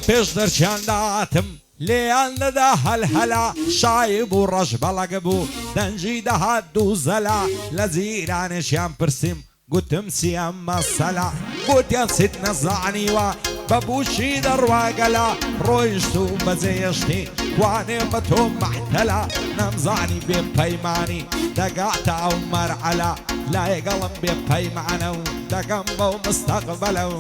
پێش دەرچیانداتم لێیان دەدا هەلهەلا شایب و ڕەش بەڵەگ بوو دەنجی دەهات دوو زەلا لە جیرانێکیان پرسیم گوتم چیان مەسەلا گوتیان چیت نەزانیوە بە بوشی دەڕواگەلا ڕۆیشت و بەجێهێشتی توانێ بە تۆ مەحتەلا نەمزانی بێ پەیمانی دەگاتە ئەو مەرعەلا لایەگەڵم بێ پەیمانە و دەگەم بەو مستەقبەلە و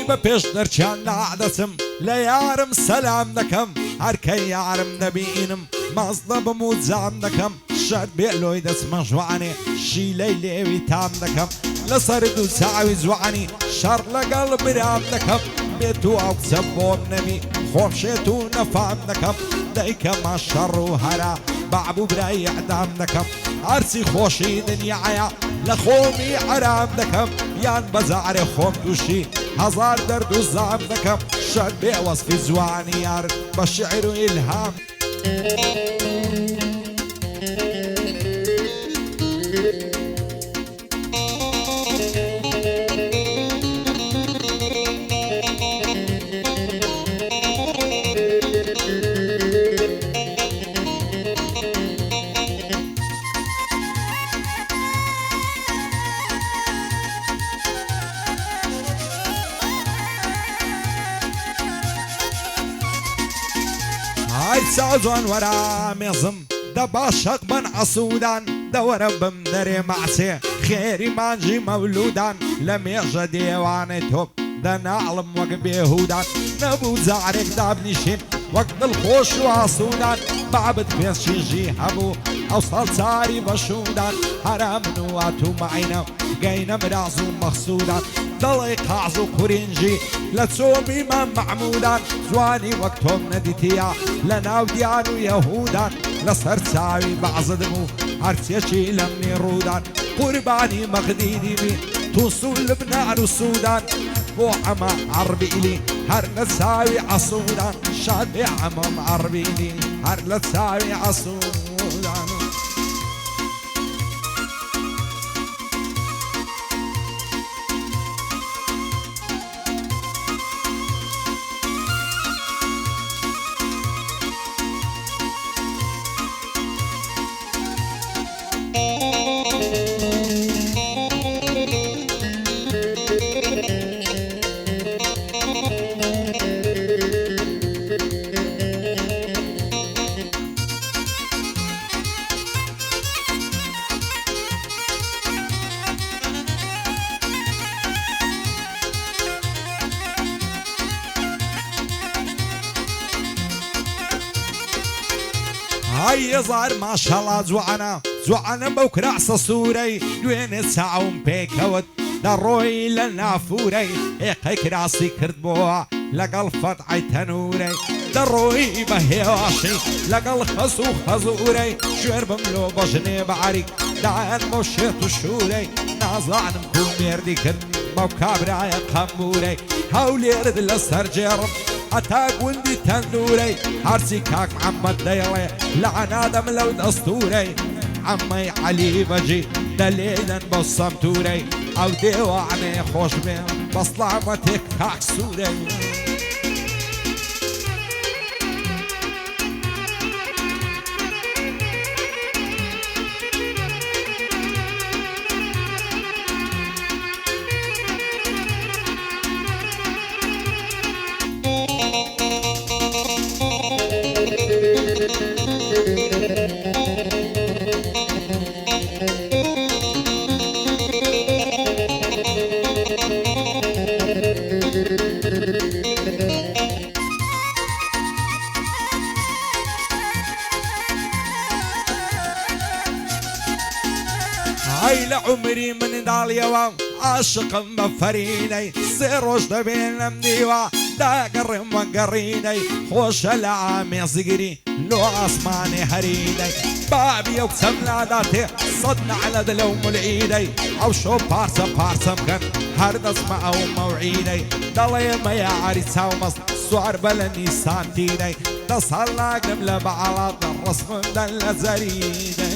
بە پێش دەرچیان نادەچم لە یارم سەلام دەکەم هەرکەی یارم دەبینم مەست دەبم و جام دەکەم شەر بێ لۆی دەچمە ژوانێ شیلەی لێوی تام دەکەم لەسەر دوو چاوی جوانی شەڕ لەگەڵ برام دەکەم بێت و ئەو قسە بۆم نەبی خۆشێت و نەفام دەکەم دەیکەمە شەڕ و هەرا بەعبوو برای ئەعدام دەکەم هەرچی خۆشی دنیاە لە خۆمی ئەرام دەکەم یان بەجارێ خۆم تووشی هەزار دەرد و زام دەکەم شەر بێ وەسفی جوانی یار بە شعر و ئیلهام ئای چاو جوان وەرە مێزم دە باشەق بن عەسوودان دەوەرە بم دەرێ مەعسێ خێری مانجی مەولودان لە مێژە دێوانەی تۆپ دەناڵم وەک بێهودان نەبوو جارێک دابنیشین وەک دڵخۆش و ئاسوودان بابت پێشیژی هەبوو ئەو ساڵ چاری بەشودان هەرا من و ئاتومەعینە گەینە مراز و مەخسوودان دڵی قاز و قورینجی لە چۆمی مام مەحمودان جوانی وەک تۆم نەدیتیە لە ناو دیان و یەهودان لەسەر چاوی بەعزدم و هەرچێکی لەم نێڕوودان قوربانی مەقدیدیمی تووس و لبنان و سوودان بۆ ئەمە عەربیلی هەر لە چاوی عەسوودان شاد بێ ئەمەم عەربیلی هەر لە چاوی عەسوودان هاي هزار ماشەڵا جوانە جوانە بەو کراسە سوورەی دوێنێ چاوم پێکەوت دەڕۆی لە نافورەی ئێقەی کراسی کرد بۆوە لەگەڵ فەتعی تەنورەی دەڕۆی بە هێواشی لەگەڵ خەز و خەزورەی شوێر بم لۆ بەژنێ بەعریک دایەن بۆ شێت و شوورەی نازانم کو مێردی کرد بەو کابرایە قەمبورەی هەولێرت لەسەر جێڕم هەتا گوندی تەندورەی هەرچی کاک محەممەد دەیڵێ لەعنادەم لەو دەستورەی عەمەی عەلی بەجی دەلێنن بۆ سەمتورەی ئەو دێوانەیە خۆش بێ بە سڵامەتێک کاک سوورەی هاي لعمري من داليوا عاشق بفريني سيروش دبين لمديوا دا قرم وقريني خوش العامي صقري لو عصماني هريني بابي وكسم لاداتي صدنا على دلوم العيدي او شو بارسا بارسا مكان هرد اسمع او موعيني ضلي ما يا عريسا ومص سوار بلني سانتيني تصلى قدم لبعض الرسم دل زريني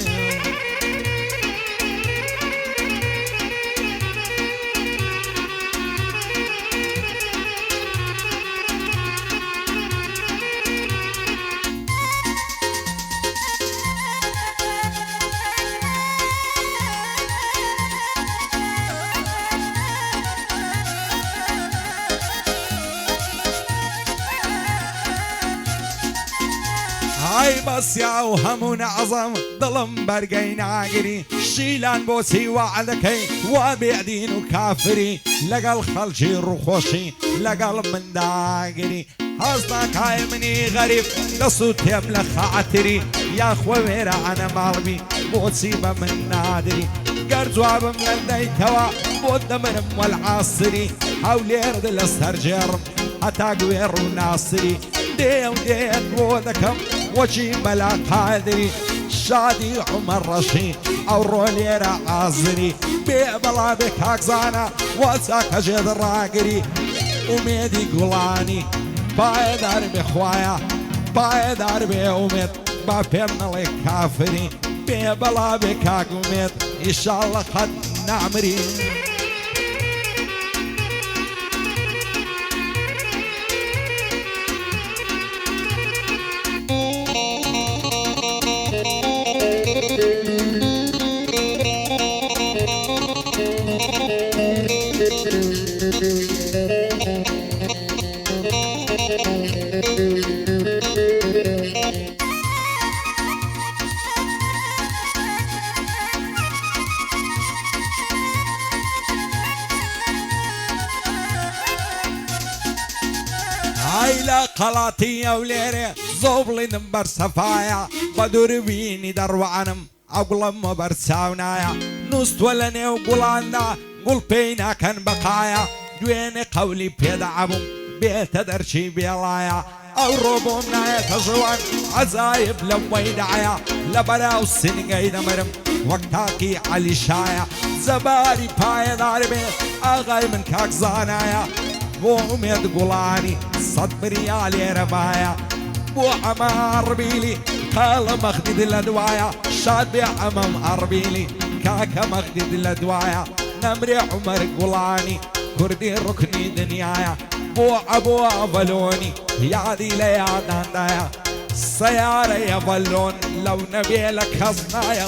هاي بس يا وهمون عظم ظلم برقين عاقري شيلان بوسي وعدكي وبعدين وكافري لقى الخلشي رخوشي لقى من داقري حصنك هاي مني غريب لصوت يملخ عتري يا خويرة انا مالبي بوسيبة من نادري قرزواب من لدي توا بود من والعصري حولي ارد الاسترجر اتاقوير وناصري ديو ديت بودكم وشي بلا قادري شادي عمر رشيد او روليرا عازري بيبلا بك اكزانا وساك جد راقري وميدي قولاني باي داربي خوايا باي داربي وميد ما فهمنا لك كافري بيبلا بك اكوميد ان شاء الله قد نعمري هايلا قلاتي وليري زوبلي نمبر سفايا بدور بيني دروعنم اقلم برساونايا نوست ولني وقلانا قل بينا كان بقايا دويني قولي بيدعبم بيت درشي بيلايا او روبومنا يتجوان عزايب لما يدعيا لبلا والسن قيد مرم وقتاكي علي شايا زباري باي داربي اغاي من كاك زانايا بو اميد قولاني صد بريالي ربايا بو عمار بيلي قال مخدد الادوايا شاد بي عمام اربيلي كاكا مخدد الادوايا نمري عمر قولاني كردي ركني دنيايا بو ابو افلوني يادي ليا داندايا سيارة يا بلون لو نبي لك خصنايا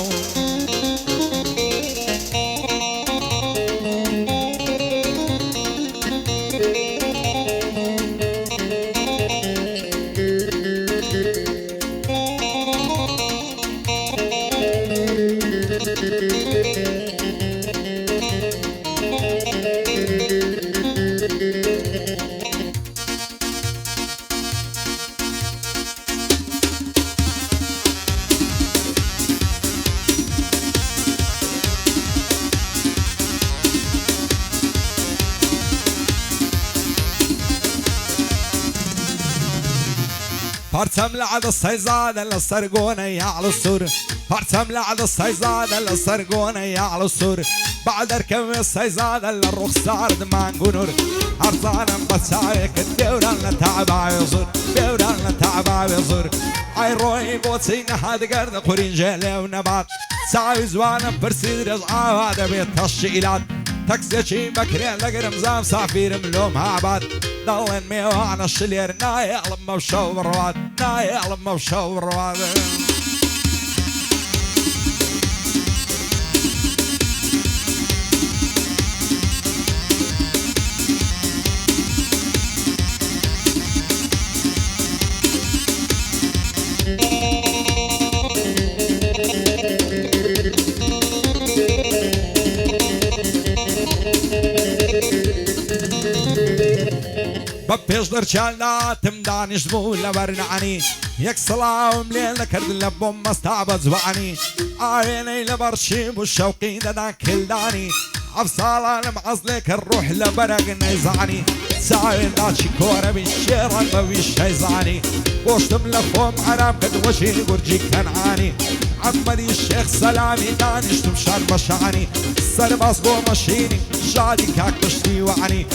فرتم لعد الصيزادة للسرقونة يا على السور فرتم لعد الصيزادة للسرقونة يا على السور بعد اركب الصيزادة للرخصار دمان قنور ارزانا بتساويك الدوران لتعبا يزور دوران لتعبا يزور اي روي بوتسينا هاد قرد قرين جيلي ونبات ساوي زوانا برسيد رزعا هذا بيت الشيلات تكسيشي بكرين لقرم زام صافير ملوم هابات ضلن ميوانا الشلير ناي اعلم موشو برواد ناي اعلم موشو برواد ببيش درشالنا تمدانش بولا برنعني يك صلاة ومليل لكرد لبوم مستعبد زبعني عيني لبرشيب والشوقي دا كل داني عفصالة لمعزلك الروح لبرق نيزعني ساوي داشي كورة بالشيرة ما بيش هيزاني وشتم لخوم عرام قد وجهي برجي كنعاني عمري الشيخ سلامي دانشتم شان مشاني سرباز بو مشيني جادي كاك بشتي وعني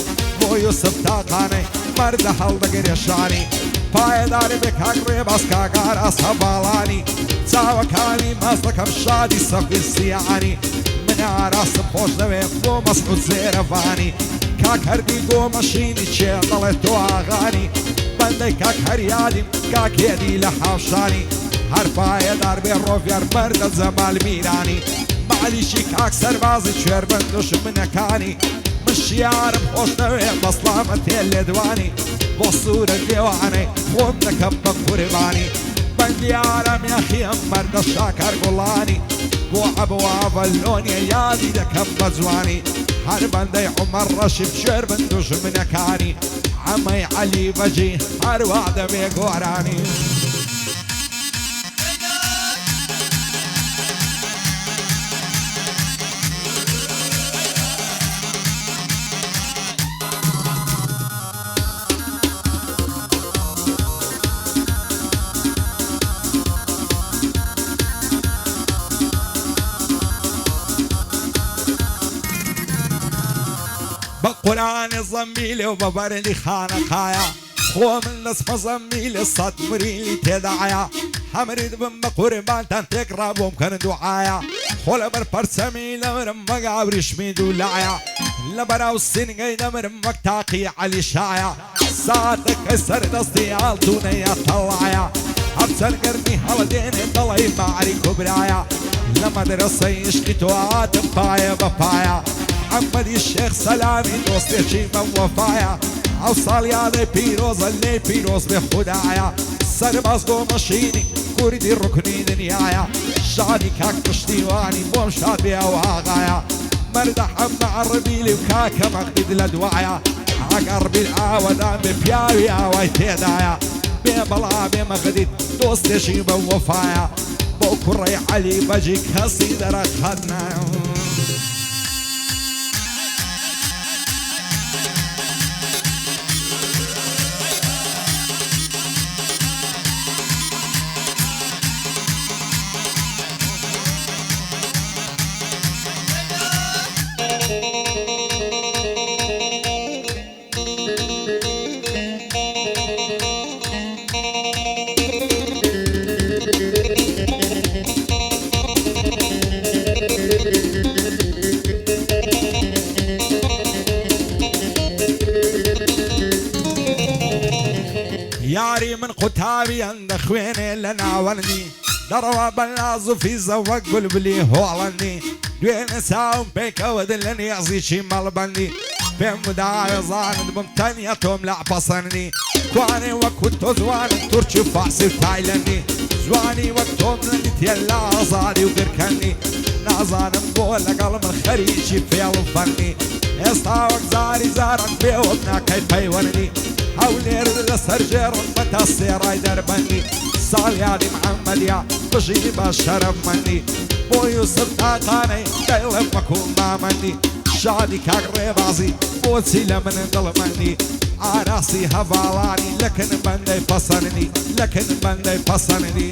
بو يوسف تاقاني مرد هالدقر يشاني پایداری بکاک ریباس کاکار اصحابالانی چاوکانی مازدکم شادی سفیر سیانی من عراسم خوش دوی بو مسعود زیرفانی کاک هردی گو مشینی چه دلت تو آغانی بنده کاک هر یادیم کاک یدی لحوشانی هر پایدار بی روفیر مرد زمال میرانی معلیشی کاک سربازی چویر بندوش منکانی مشیارم خوش دوی بسلامت لدوانی بصورة ديواني خونك بقرباني بندي عالم يا أخي مرد الشاكر قلاني بو أبواب اللوني يادي دك بزواني هر بندي عمر رشب شير بندوش منكاني عمي علي بجي هر وعد بيقوراني بقرآن الزميلي وببردي خانقايا خو من نصف زميلي صدمري تدعيا حمريد بم قربان تنتك رابوم كان دعايا خو لبر برسمي لمرم مقابرش ميدو لايا لبراو السنقي لمرم مكتاقي علي شايا ساعتك كسر دستي عالتوني طلعيا أبسر قرني هالديني طلعي معري كبرايا لما درسي يشقيتو عاتم بايا ببايا عمري الشيخ سلامي دوستي شيما وفايا اوصال يا ذي بيروز اللي بيروز بخدايا سرباز قو مشيني كوردي الركني دنيايا شادي كاك بشتيواني بوم شاد بيا وهاغايا مرد حمد عربيلي وكاكا مقدد لدوايا عقربي العاودان ببياوي عواي تيدايا بيبلا بمقدد دوستي شيما وفايا بوكري علي بجيك هسي درك خدنا ياري من قتابي عند خويني لنا ولني دروا بلازو في زوق قلبلي هولني دوين ساوم بيك ودلني يعزي شي مالبني بين مداي زاند بمتنيتهم لا بصرني كواني وكنتو زوان تركي فاسي وتايلندي زواني وقتهم لني تيلا زادي وقركني نازان مقول قلب الخريجي في الفني استاوك زاري زارك بيوتنا كيف يورني حولي رد لسرجير متى السيراي دربني صاليادي محمد يا بجي بشرب مني بو يوسف تاقاني قيلب مكون ما مني شادي كاقري بازي بوتي لمن ظلمني عراسي هفالاني لكن بندي فصلني لكن بندي فصلني